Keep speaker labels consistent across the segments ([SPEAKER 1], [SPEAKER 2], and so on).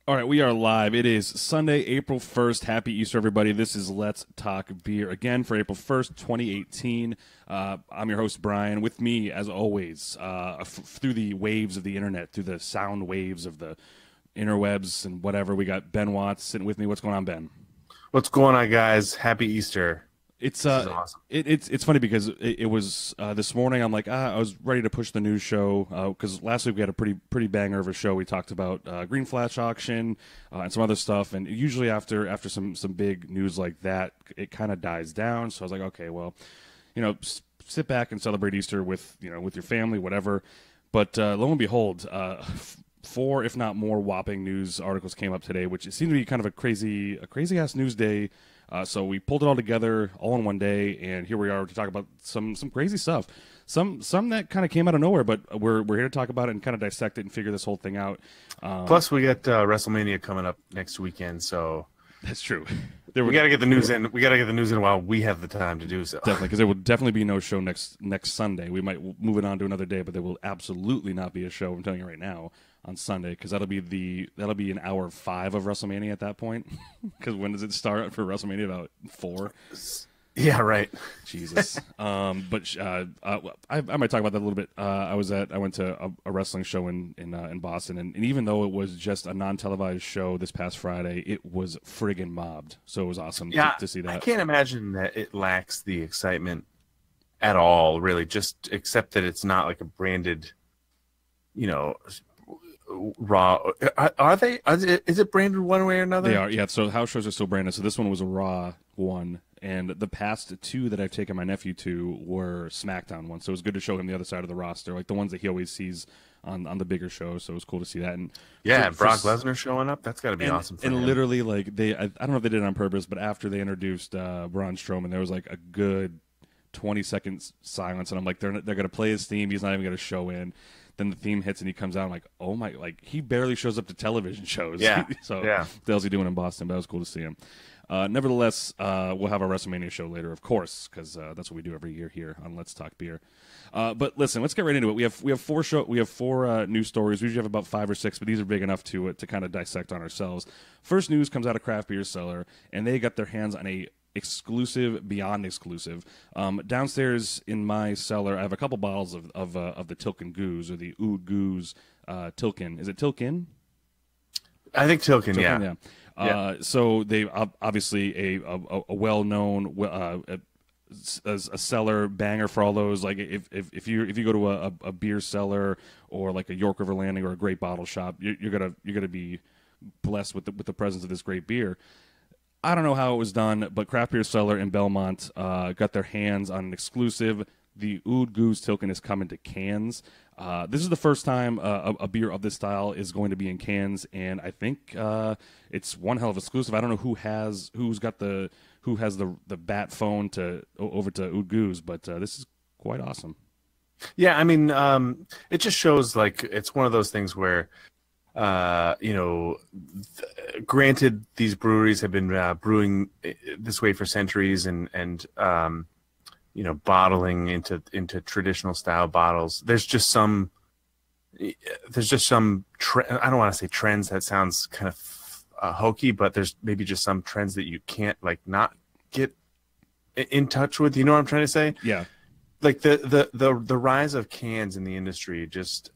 [SPEAKER 1] All right, we are live. It is Sunday, April 1st. Happy Easter, everybody. This is Let's Talk Beer again for April 1st, 2018. I'm your host, Brian. With me, as always, through the waves of the internet, through the sound waves of the interwebs and whatever, we got Ben Watts sitting with me. What's going on, Ben?
[SPEAKER 2] What's going on, guys? Happy Easter.
[SPEAKER 1] It's
[SPEAKER 2] This is awesome.
[SPEAKER 1] it's funny because it was this morning. I'm like, I was ready to push the news show because last week we had a pretty banger of a show. We talked about Green Flash auction and some other stuff, and usually after some big news like that, it kind of dies down. So I was like, okay, well, sit back and celebrate Easter with with your family, whatever. But lo and behold, four, if not more, whopping news articles came up today, which it seemed to be kind of a crazy ass news day. So we pulled it all together all in one day, and here we are to talk about some crazy stuff. Some that kind of came out of nowhere, but we're here to talk about it and kind of dissect it and figure this whole thing out.
[SPEAKER 2] Plus, we got WrestleMania coming up next weekend, so
[SPEAKER 1] That's true.
[SPEAKER 2] we got to get the news in. We got to get the news in while we have the time to do so.
[SPEAKER 1] Definitely, because there will definitely be no show next Sunday. We might move it on to another day, but there will absolutely not be a show. I'm telling you right now on Sunday, because that'll be an hour 5 of WrestleMania at that point. Because when does it start for WrestleMania? About 4.
[SPEAKER 2] Yeah, right.
[SPEAKER 1] Jesus. But I might talk about that a little bit. I went to a wrestling show in Boston, and even though it was just a non-televised show this past Friday, it was friggin' mobbed. So it was awesome to see that.
[SPEAKER 2] I can't imagine that it lacks the excitement at all, really. Just except that it's not like a branded, Raw. Are they? Is it branded one way or another?
[SPEAKER 1] They are, yeah. So house shows are still branded. So this one was a Raw one, and the past 2 that I've taken my nephew to were SmackDown ones. So it was good to show him the other side of the roster, like the ones that he always sees on the bigger shows. So it was cool to see that. And
[SPEAKER 2] yeah, Brock Lesnar showing up. That's got to be awesome for him.
[SPEAKER 1] And literally, like I don't know if they did it on purpose, but after they introduced Braun Strowman, there was like a good 20 seconds silence, and I'm like, they're gonna play his theme. He's not even gonna show in. Then the theme hits and he comes out. I'm like, oh my! Like he barely shows up to television shows.
[SPEAKER 2] Yeah.
[SPEAKER 1] So
[SPEAKER 2] yeah.
[SPEAKER 1] what the hell's he doing in Boston? But it was cool to see him. Nevertheless, we'll have our WrestleMania show later, of course, because that's what we do every year here on Let's Talk Beer. But listen, let's get right into it. We have 4 news stories. We usually have about 5 or 6, but these are big enough to kind of dissect on ourselves. First news comes out of Carft Beer Cellar, and they got their hands on a exclusive, beyond exclusive. Downstairs in my cellar, I have a couple bottles of the Tilquin Goose, or the Oud Goose Tilquin. Is it Tilquin?
[SPEAKER 2] I think Tilquin, yeah.
[SPEAKER 1] Yeah. So they obviously a well-known a cellar banger for all those. Like if you go to a beer cellar or like a York River Landing or a great bottle shop, you're gonna be blessed with the presence of this great beer. I don't know how it was done, but Carft Beer Cellar in Belmont got their hands on an exclusive. The Oud Goose Tilquin is coming to cans. This is the first time a beer of this style is going to be in cans, and I think it's one hell of exclusive. I don't know who has the bat phone over to Oud Goose, but this is quite awesome.
[SPEAKER 2] Yeah, I mean, it just shows like it's one of those things where granted, these breweries have been brewing this way for centuries, and bottling into traditional style bottles. There's just some I don't want to say trends. That sounds kind of hokey, but there's maybe just some trends that you can't not get in touch with. You know what I'm trying to say?
[SPEAKER 1] Yeah.
[SPEAKER 2] Like the rise of cans in the industry just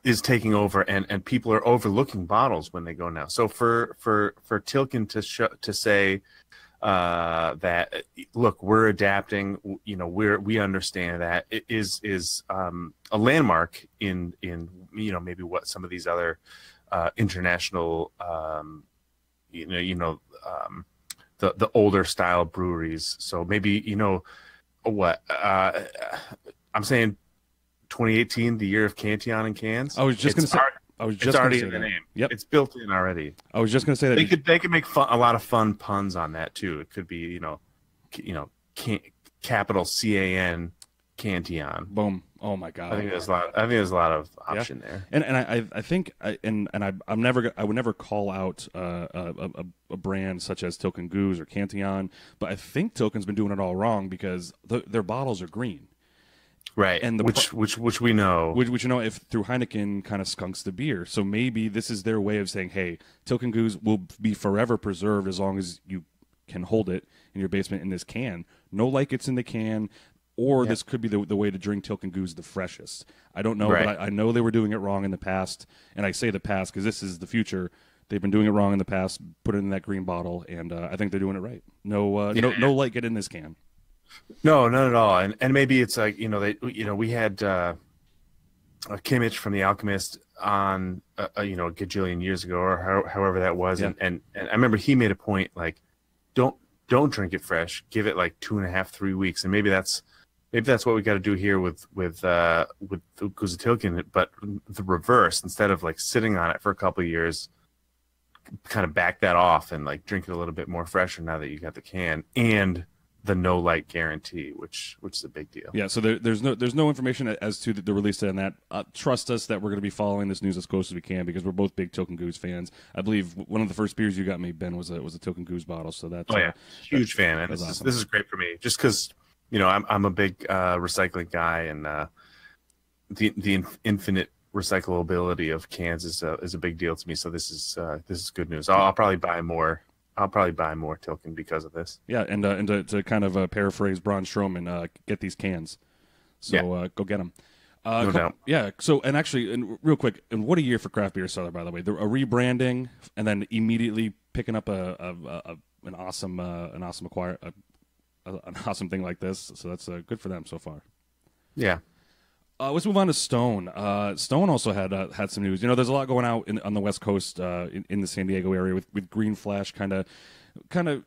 [SPEAKER 2] is taking over, and people are overlooking bottles when they go now. So for Tilquin to say that, look, we're adapting, we understand that it is a landmark in maybe what some of these other international the older style breweries. So maybe what I'm saying. 2018, the year of Cantillon and cans.
[SPEAKER 1] I was just going to say.
[SPEAKER 2] It's already in the name.
[SPEAKER 1] Yep,
[SPEAKER 2] it's built in already.
[SPEAKER 1] I was just going to say that
[SPEAKER 2] they could make a lot of fun puns on that too. It could be capital CAN Cantillon.
[SPEAKER 1] Boom. Oh my God.
[SPEAKER 2] I think there's a lot of option there.
[SPEAKER 1] And I think I would never call out a brand such as Tilquin Goose or Cantillon, but I think Tilquin's been doing it all wrong because their bottles are green.
[SPEAKER 2] Right.
[SPEAKER 1] And
[SPEAKER 2] Which we know.
[SPEAKER 1] which you know, if through Heineken kind of skunks the beer, so maybe this is their way of saying, hey, Tilquin Goose will be forever preserved as long as you can hold it in your basement in this can. No like it's in the can, or this could be the way to drink Tilquin Goose the freshest. I don't know,
[SPEAKER 2] Right.
[SPEAKER 1] but I know they were doing it wrong in the past, and I say the past because this is the future. They've been doing it wrong in the past. Put it in that green bottle, and I think they're doing it right. No light get in this can.
[SPEAKER 2] No, not at all. And maybe it's like, we had Kimmich from The Alchemist on, a gajillion years ago, or however that was.
[SPEAKER 1] Yeah.
[SPEAKER 2] And I remember he made a point, like, don't drink it fresh. Give it like 2.5, 3 weeks. And maybe that's what we got to do here with the Tilquin, but the reverse. Instead of like sitting on it for a couple of years, kind of back that off and like drink it a little bit more fresher now that you got the can and the no light guarantee, which is a big deal.
[SPEAKER 1] Yeah, so there's no information as to the release date on that. Trust us that we're going to be following this news as close as we can because we're both big Tilquin Goose fans. I believe one of the first beers you got me, Ben, was a Tilquin Goose bottle. So that's
[SPEAKER 2] Huge fan, and
[SPEAKER 1] awesome.
[SPEAKER 2] This is great for me just because I'm a big recycling guy, and the infinite recyclability of cans is a big deal to me. So this is good news. I'll probably buy more. I'll probably buy more Tilquin because of this.
[SPEAKER 1] Yeah, and to kind of paraphrase Braun Strowman, get these cans. So go get them.
[SPEAKER 2] No doubt.
[SPEAKER 1] Yeah. So and actually, and real quick, and what a year for Carft Beer Cellar, by the way. A rebranding, and then immediately picking up an awesome thing like this. So that's good for them so far.
[SPEAKER 2] Yeah.
[SPEAKER 1] Let's move on to Stone. Stone also had some news. There's a lot going out on the West Coast in the San Diego area with Green Flash kind of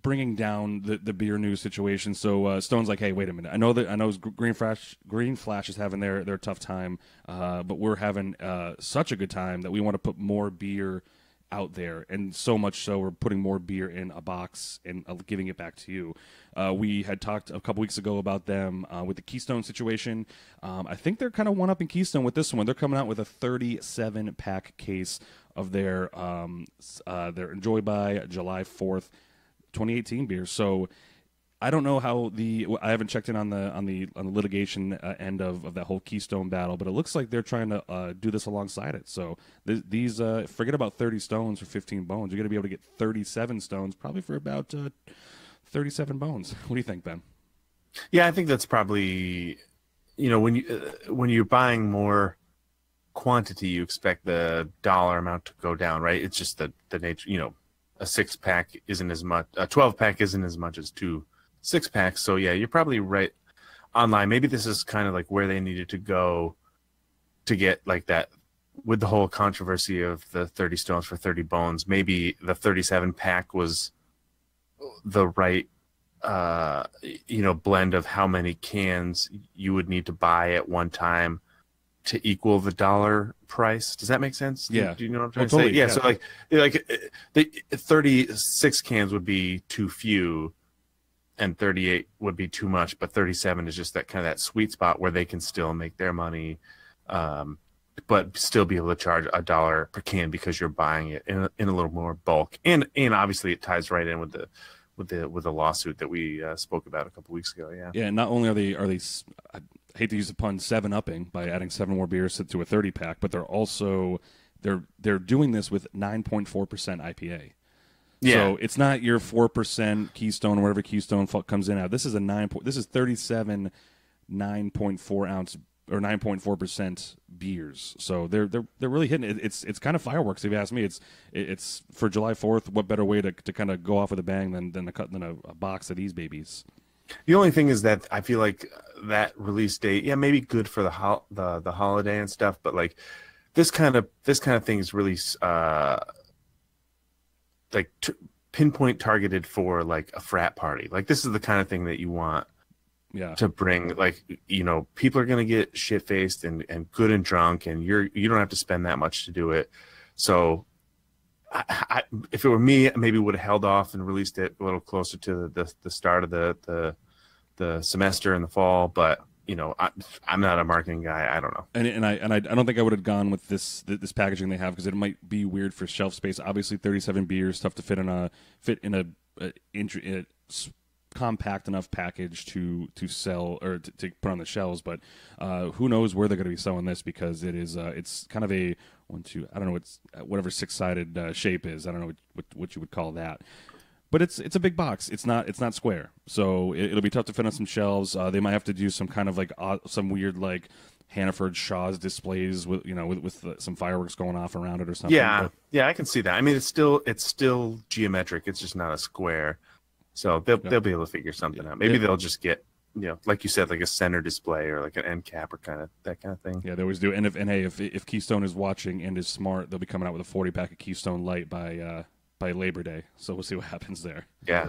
[SPEAKER 1] bringing down the beer news situation. So Stone's like, hey, wait a minute. I know Green Flash is having their tough time, but we're having such a good time that we want to put more beer out there, and so much so we're putting more beer in a box and giving it back to you. We had talked a couple weeks ago about them with the Keystone situation. I think they're kind of one up in Keystone with this one. They're coming out with a 37-pack case of their Enjoy by July 4th 2018 beer. So I don't know how I haven't checked in on the litigation end of that whole Keystone battle, but it looks like they're trying to do this alongside it. So these forget about 30 stones for 15 bones. You're going to be able to get 37 stones probably for about 37 bones. What do you think, Ben?
[SPEAKER 2] Yeah, I think that's probably when you're buying more quantity, you expect the dollar amount to go down, right? It's just the nature. A 6-pack isn't as much. A 12-pack isn't as much as 2 6-packs. So yeah, you're probably right online. Maybe this is kind of like where they needed to go to get like that with the whole controversy of the 30 stones for 30 bones. Maybe the 37-pack was the right blend of how many cans you would need to buy at one time to equal the dollar price. Does that make sense?
[SPEAKER 1] Yeah.
[SPEAKER 2] Do you know what I'm trying to
[SPEAKER 1] totally,
[SPEAKER 2] say? Yeah. So the 36 cans would be too few, and 38 would be too much, but 37 is just that kind of that sweet spot where they can still make their money, but still be able to charge $1 per can because you're buying it in a little more bulk. And obviously it ties right in with the lawsuit that we spoke about a couple weeks ago. Yeah.
[SPEAKER 1] Yeah. Not only are they I hate to use the pun, 7-upping by adding 7 more beers to a 30-pack, but they're also they're doing this with 9.4% IPA.
[SPEAKER 2] Yeah.
[SPEAKER 1] So it's not your 4% Keystone or whatever Keystone comes in at. This is this is 37 9.4 ounce or 9.4% beers. So they're really hitting it. It's kind of fireworks if you ask me. It's for July 4th. What better way to kind of go off with a bang than a box of these babies?
[SPEAKER 2] The only thing is that I feel like that release date, yeah, maybe good for the holiday and stuff, but like this kind of thing is really pinpoint targeted for like a frat party. Like this is the kind of thing that you want to bring. Like, people are gonna get shit faced and good and drunk, and you don't have to spend that much to do it. So I if it were me, I maybe would have held off and released it a little closer to the start of the semester in the fall. But I'm not a marketing guy. I don't know.
[SPEAKER 1] And I don't think I would have gone with this packaging they have because it might be weird for shelf space. Obviously, 37 beers, tough to fit in a compact enough package to sell or to put on the shelves. But who knows where they're going to be selling this, because it's kind of a I don't know, it's whatever 6-sided shape is. I don't know what you would call that. But it's a big box. It's not square, so it'll be tough to fit on some shelves. They might have to do some kind of like some weird like Hannaford Shaw's displays with some fireworks going off around it or something.
[SPEAKER 2] Yeah, I can see that. I mean, it's still geometric. It's just not a square, so they'll be able to figure something out. Maybe they'll just get, like you said, like a center display or like an end cap or that kind of thing.
[SPEAKER 1] Yeah, they always do. And if Keystone is watching and is smart, they'll be coming out with a 40-pack of Keystone Light by Labor Day. So we'll see what happens there.
[SPEAKER 2] Yeah.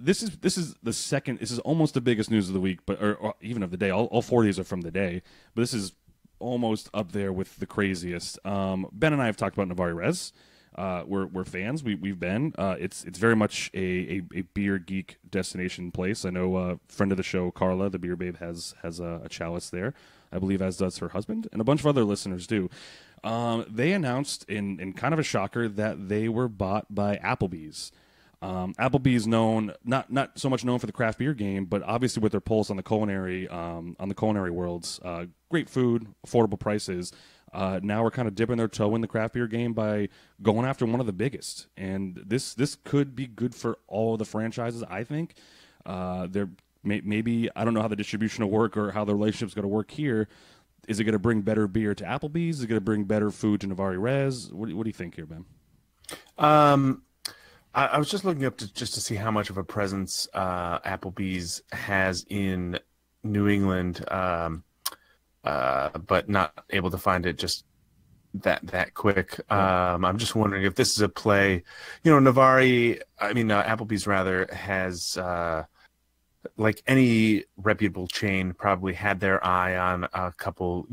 [SPEAKER 1] This is the second. This is almost the biggest news of the week, or even of the day. All 4 of these are from the day, but this is almost up there with the craziest. Ben and I have talked about Novare Res. We're fans. We've been. It's very much a beer geek destination place. I know a friend of the show, Carla, the beer babe, has a chalice there, I believe, as does her husband, and a bunch of other listeners do. They announced in kind of a shocker that they were bought by Applebee's. Applebee's known not so much known for the craft beer game, but obviously with their pulse on the culinary worlds, great food, affordable prices. Now we're kind of dipping their toe in the craft beer game by going after one of the biggest, and this could be good for all of the franchises. I think maybe I don't know how the distribution will work or how the relationship's going to work here. Is it going to bring better beer to Applebee's? Is it going to bring better food to Novare Res? What do you think here, Ben?
[SPEAKER 2] I was just looking up to see how much of a presence Applebee's has in New England, but not able to find it just that quick. I'm just wondering if this is a play. Applebee's rather has, like any reputable chain, probably had their eye on a couple,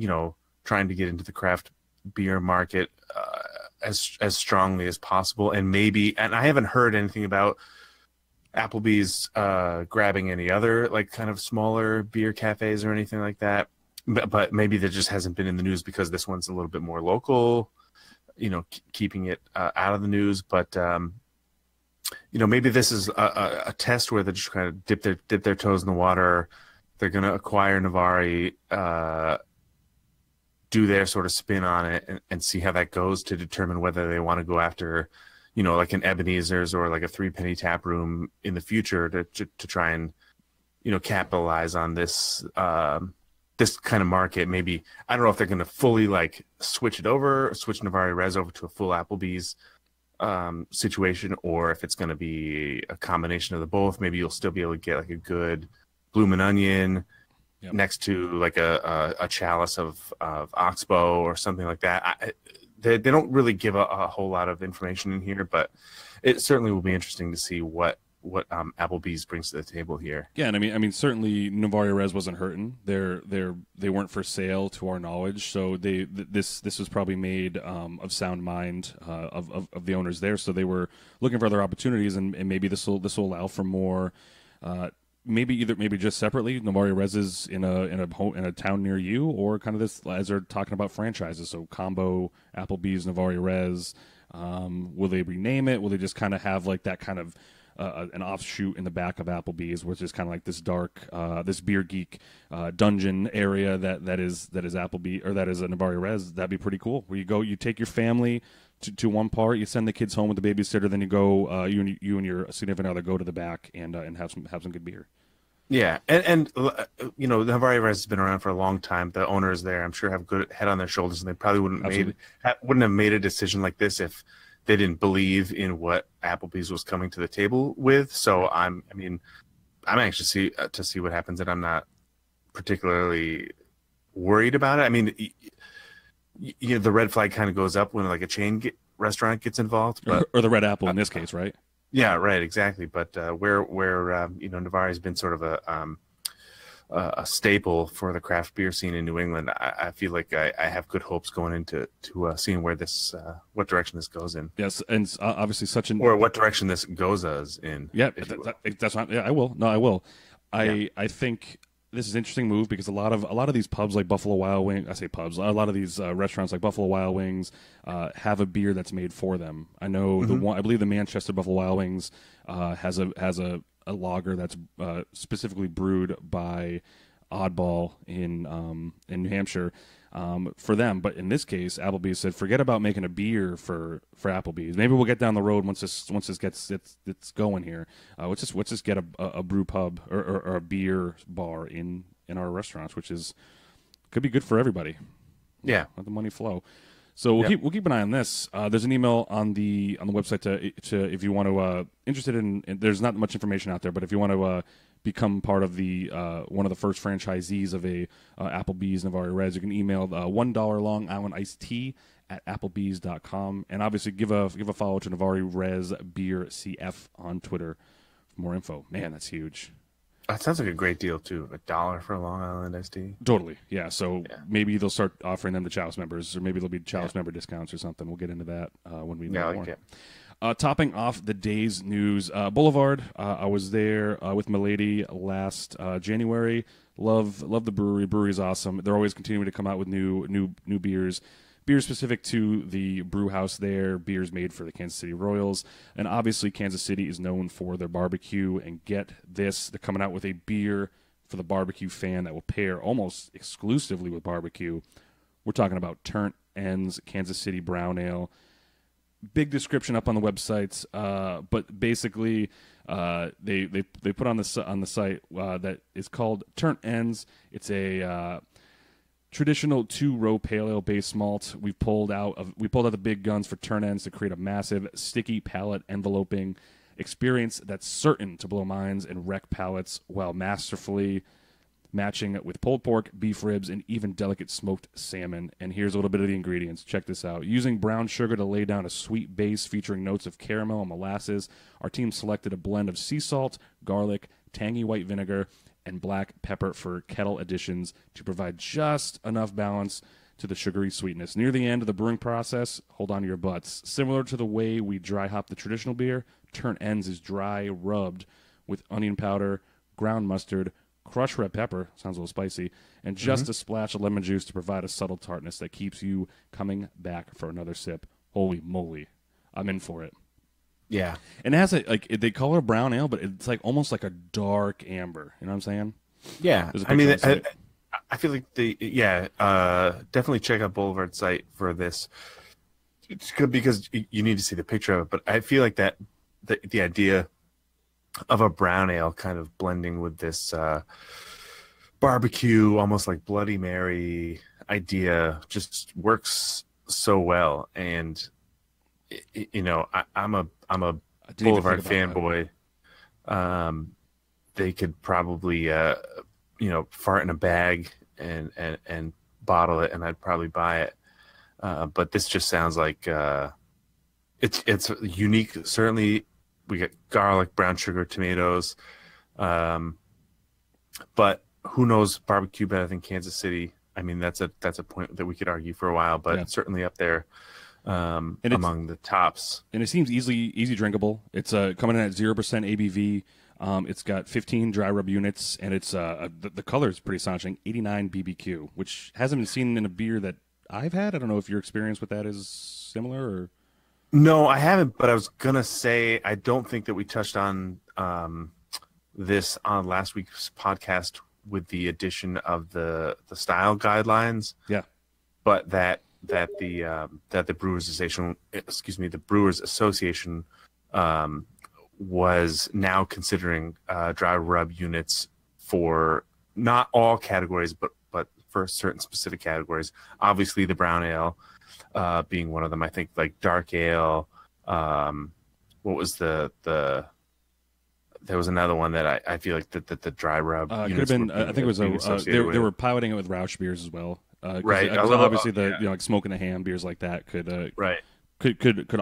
[SPEAKER 2] trying to get into the craft beer market as strongly as possible. And I haven't heard anything about Applebee's grabbing any other like kind of smaller beer cafes or anything like that. But maybe that just hasn't been in the news because this one's a little bit more local, keeping it out of the news. But maybe this is a test where they're just kind of dip their toes in the water. They're going to acquire Novare, do their sort of spin on it, and see how that goes to determine whether they want to go after, like an Ebenezer's or like a 3-penny tap room in the future to try and, capitalize on this this kind of market. Maybe I don't know if they're going to fully like switch Novare Res over to a full Applebee's situation, or if it's going to be a combination of the both. Maybe you'll still be able to get like a good Bloomin' Onion next to like a chalice of Oxbow or something like that. They don't really give a whole lot of information in here, but it certainly will be interesting to see what Applebee's brings to the table here.
[SPEAKER 1] Yeah, and I mean certainly Novare Res wasn't hurting. They weren't for sale to our knowledge, so this was probably made of sound mind of the owners there. So they were looking for other opportunities, and maybe this will allow for more. Maybe just separately, Novare Res is in a town near you, or kind of this as they're talking about franchises. So combo Applebee's, Novare Res. Will they rename it? Will they just kind of have like that kind of an offshoot in the back of Applebee's, which is kind of like this dark, this beer geek dungeon area that is Applebee, or that is a Novare Res? That'd be pretty cool. Where you go, you take your family to one part, you send the kids home with the babysitter, then you go, you and your significant other go to the back and have some good beer.
[SPEAKER 2] Yeah, and Novare Res has been around for a long time. The owners there, I'm sure, have good head on their shoulders, and they probably wouldn't have made a decision like this if they didn't believe in what Applebee's was coming to the table with. So I'm anxious to see what happens, and I'm not particularly worried about it. I mean, the red flag kind of goes up when like a chain restaurant gets involved, but
[SPEAKER 1] or the Red Apple in this case, right?
[SPEAKER 2] Yeah, right, exactly. But where Novare has been sort of a staple for the craft beer scene in New England, I feel like I have good hopes going into seeing where this what direction this goes in.
[SPEAKER 1] Yes, and obviously
[SPEAKER 2] or what direction this goes us in.
[SPEAKER 1] Yeah, that's not. Yeah, I will. No, I will. I think this is an interesting move because a lot of these pubs like Buffalo Wild Wings, I say pubs, a lot of these restaurants like Buffalo Wild Wings have a beer that's made for them. I know I believe the Manchester Buffalo Wild Wings has a a lager that's specifically brewed by Oddball in New Hampshire for them. But in this case, Applebee's said, forget about making a beer for Applebee's. Maybe we'll get down the road once this gets it's going here. Let's just get a brew pub or a beer bar in our restaurants, which could be good for everybody.
[SPEAKER 2] Yeah,
[SPEAKER 1] let the money flow. So we'll keep an eye on this. There's an email on the website to if you want to interested in. There's not much information out there, but if you want to become part of the one of the first franchisees of a Applebee's Novare Reds, you can email $1 Long Island iced tea at applebees.com, and obviously give a follow to Novare Res Beer CF on Twitter for more info. Man, that's huge.
[SPEAKER 2] That sounds like a great deal too. $1 for a Long Island iced tea.
[SPEAKER 1] Totally, yeah. So maybe they'll start offering them to Chalice members, or maybe there'll be Chalice member discounts or something. We'll get into that when we know more. Topping off the day's news, Boulevard. I was there with my lady last January. Love the brewery. Brewery's awesome. They're always continuing to come out with new beers. Beers specific to the brew house there, beers made for the Kansas City Royals. And obviously Kansas City is known for their barbecue. And get this, they're coming out with a beer for the barbecue fan that will pair almost exclusively with barbecue. We're talking about Turnt Ends Kansas City Brown Ale. Big description up on the websites, but basically they put on the site that is called Turnt Ends. It's a traditional 2-row pale ale based malt. We pulled out the big guns for Turnt Ends to create a massive sticky palate enveloping experience that's certain to blow minds and wreck palates while masterfully matching it with pulled pork, beef ribs, and even delicate smoked salmon. And here's a little bit of the ingredients. Check this out. Using brown sugar to lay down a sweet base featuring notes of caramel and molasses, our team selected a blend of sea salt, garlic, tangy white vinegar, and black pepper for kettle additions to provide just enough balance to the sugary sweetness. Near the end of the brewing process, hold on to your butts. Similar to the way we dry hop the traditional beer, Turnt Ends is dry rubbed with onion powder, ground mustard, crushed red pepper, sounds a little spicy, and just a splash of lemon juice to provide a subtle tartness that keeps you coming back for another sip. Holy moly, I'm in for it.
[SPEAKER 2] Yeah,
[SPEAKER 1] and it has they call it a brown ale, but it's like almost like a dark amber. You know what I'm saying?
[SPEAKER 2] Yeah, I mean, I feel like definitely check out Boulevard site for this. It's good because you need to see the picture of it, but I feel like that the idea of a brown ale kind of blending with this barbecue, almost like Bloody Mary idea, just works so well. And you know, I'm a Boulevard fanboy. They could probably fart in a bag and bottle it, and I'd probably buy it. But this just sounds like it's unique. Certainly, we got garlic, brown sugar, tomatoes. But who knows barbecue better than Kansas City? I mean, that's a point that we could argue for a while, but certainly up there among the tops. And it seems easy drinkable. It's coming in at 0% ABV. It's got 15 dry rub units, and it's the color is pretty astonishing. 89 BBQ, which hasn't been seen in a beer that I've had. I don't know if your experience with that is similar or. No, I haven't, but I was going to say I don't think that we touched on this on last week's podcast with the addition of the style guidelines. Yeah. But that the Brewers Association was now considering dry rub units for not all categories, but for certain specific categories. Obviously, the brown ale being one of them. I think like dark ale. What was there was another one that I feel like that the dry rub could have been. I think it was they were piloting it with Rausch beers as well. Right. Obviously, like smoking a ham beers like that could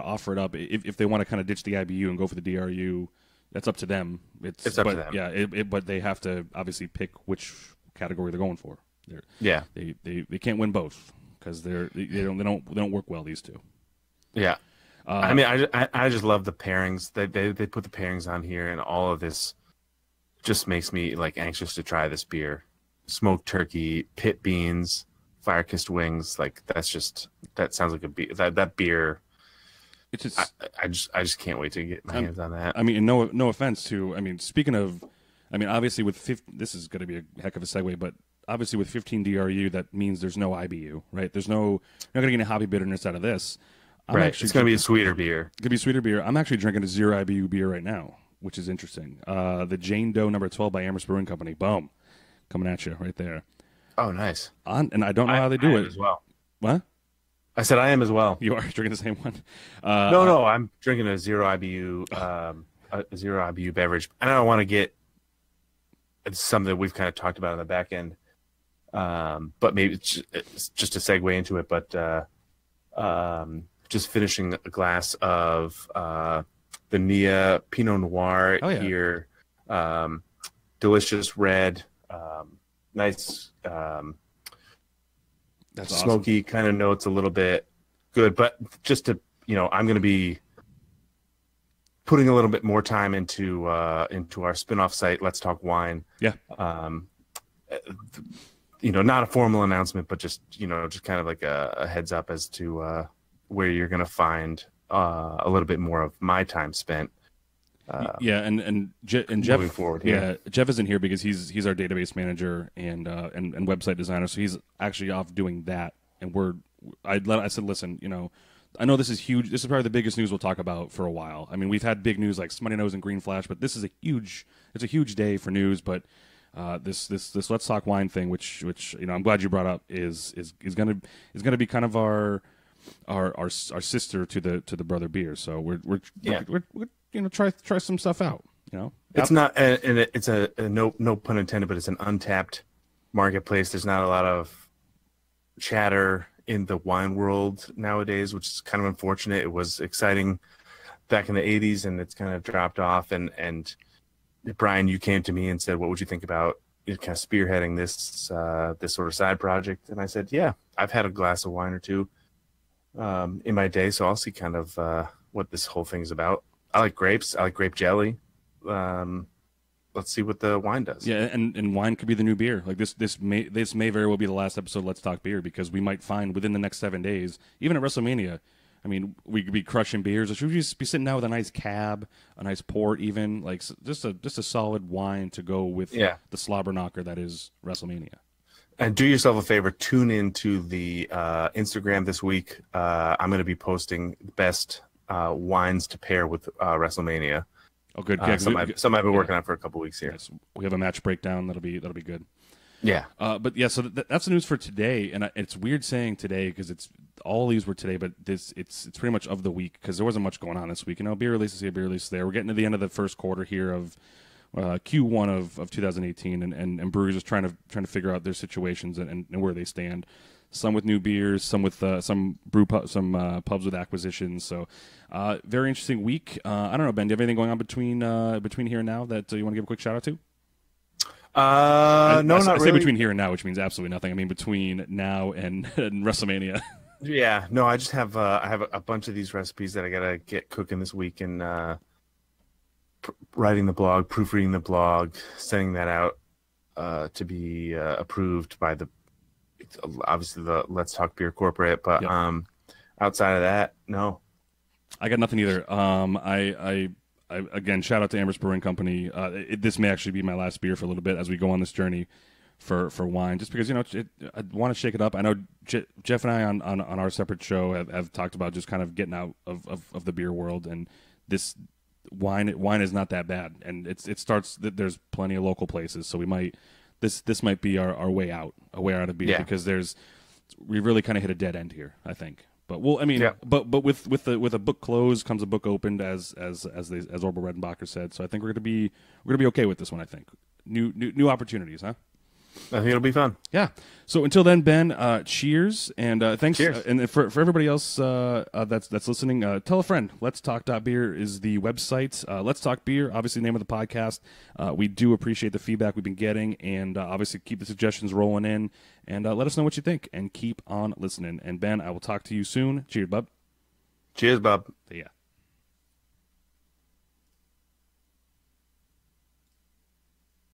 [SPEAKER 2] offer it up if they want to kind of ditch the IBU and go for the DRU. That's up to them. It's up to them. Yeah. But they have to obviously pick which category they're going for. They can't win both because they don't work well, these two. Yeah. I mean, I just love the pairings. They put the pairings on here, and all of this just makes me like anxious to try this beer. Smoked turkey, pit beans, fire kissed wings. Like that sounds like a beer. That beer
[SPEAKER 1] It's just,
[SPEAKER 2] I just can't wait to get my hands on that.
[SPEAKER 1] I mean, and no offense to, I mean, speaking of, I mean, obviously with 50, this is going to be a heck of a segue, but obviously with 15 DRU, that means there's no IBU, right? There's no, you're not going to get any hobby bitterness out of this.
[SPEAKER 2] Right. It's going to be a sweeter beer.
[SPEAKER 1] It's going to be sweeter beer. I'm actually drinking a 0 IBU beer right now, which is interesting. The Jane Doe number 12 by Amherst Brewing Company. Boom. Coming at you right there.
[SPEAKER 2] Oh, nice.
[SPEAKER 1] And I don't know how they do it
[SPEAKER 2] as well.
[SPEAKER 1] What?
[SPEAKER 2] I said I am as well.
[SPEAKER 1] You are drinking the same one?
[SPEAKER 2] No, I'm drinking a 0 IBU, a 0 IBU beverage. And I don't want to get, it's something that we've kind of talked about on the back end, but maybe it's just a segue into it. But just finishing a glass of the Nia Pinot Noir here. Delicious red, nice,
[SPEAKER 1] that's
[SPEAKER 2] smoky
[SPEAKER 1] awesome.
[SPEAKER 2] kind of notes, a little bit good. But just to, I'm going to be putting a little bit more time into our spin-off site, Let's Talk Wine.
[SPEAKER 1] Yeah.
[SPEAKER 2] Not a formal announcement, but just kind of like a heads up as to where you're going to find a little bit more of my time spent.
[SPEAKER 1] And Jeff
[SPEAKER 2] moving forward here.
[SPEAKER 1] Yeah, Jeff isn't here because he's our database manager and website designer, so he's actually off doing that. And I said, listen, I know this is huge. This is probably the biggest news we'll talk about for a while. I mean, we've had big news like Smutty Nose and Green Flash, but this is a huge day for news. But this Let's Talk Wine thing, which I'm glad you brought up, is gonna be kind of our sister to the brother beer. So we're try some stuff out.
[SPEAKER 2] It's not, and it's a no pun intended, but it's an untapped marketplace. There's not a lot of chatter in the wine world nowadays, which is kind of unfortunate. It was exciting back in the 80s, and it's kind of dropped off. And Brian, you came to me and said, what would you think about kind of spearheading this sort of side project? And I said, yeah, I've had a glass of wine or two in my day, so I'll see kind of what this whole thing is about. I like grapes. I like grape jelly. Let's see what the wine does.
[SPEAKER 1] Yeah, and wine could be the new beer. Like this may very well be the last episode of Let's Talk Beer, because we might find within the next 7 days, even at WrestleMania, I mean, we could be crushing beers. Or should we just be sitting down with a nice cab, a nice port, even like just a solid wine to go with the slobber knocker that is WrestleMania.
[SPEAKER 2] And do yourself a favor, tune into the Instagram this week. I'm going to be posting best wines to pair with WrestleMania.
[SPEAKER 1] Oh, good.
[SPEAKER 2] Something I've been working on for a couple weeks here.
[SPEAKER 1] Yes, we have a match breakdown. That'll be good.
[SPEAKER 2] Yeah.
[SPEAKER 1] But yeah, so that's the news for today. And it's weird saying today because it's all these were today, but it's pretty much of the week because there wasn't much going on this week. Beer releases here, beer releases there. We're getting to the end of the first quarter here of Q1 of 2018, and breweries just trying to figure out their situations and where they stand. Some with new beers, some with some pubs with acquisitions. So, very interesting week. I don't know, Ben. Do you have anything going on between here and now that you want to give a quick shout out to?
[SPEAKER 2] No, not really.
[SPEAKER 1] I say between here and now, which means absolutely nothing. I mean between now and WrestleMania.
[SPEAKER 2] Yeah, no, I just have I have a bunch of these recipes that I gotta get cooking this week, and writing the blog, proofreading the blog, sending that out to be approved by obviously the Let's Talk Beer corporate. But outside of that, no.
[SPEAKER 1] I got nothing either. I again, shout out to Amherst Brewing Company. This may actually be my last beer for a little bit as we go on this journey for wine, just because I want to shake it up. I know Jeff and I on our separate show have talked about just kind of getting out of the beer world, and this wine is not that bad, and it starts. There's plenty of local places, so we might this might be our way out of beer, because we really kind of hit a dead end here, I think. But but with a book closed comes a book opened, as Orville Redenbacher said. So I think we're gonna be okay with this one. I think new opportunities, huh?
[SPEAKER 2] I think it'll be fun.
[SPEAKER 1] Yeah. So until then, Ben, cheers, and thanks.
[SPEAKER 2] Cheers.
[SPEAKER 1] And for everybody else that's listening, tell a friend. Let's Talk Beer is the website. Let's Talk Beer, obviously the name of the podcast. We do appreciate the feedback we've been getting, and obviously keep the suggestions rolling in, and let us know what you think, and keep on listening. And Ben, I will talk to you soon. Cheers, bub.
[SPEAKER 2] Cheers, bub.
[SPEAKER 1] See ya.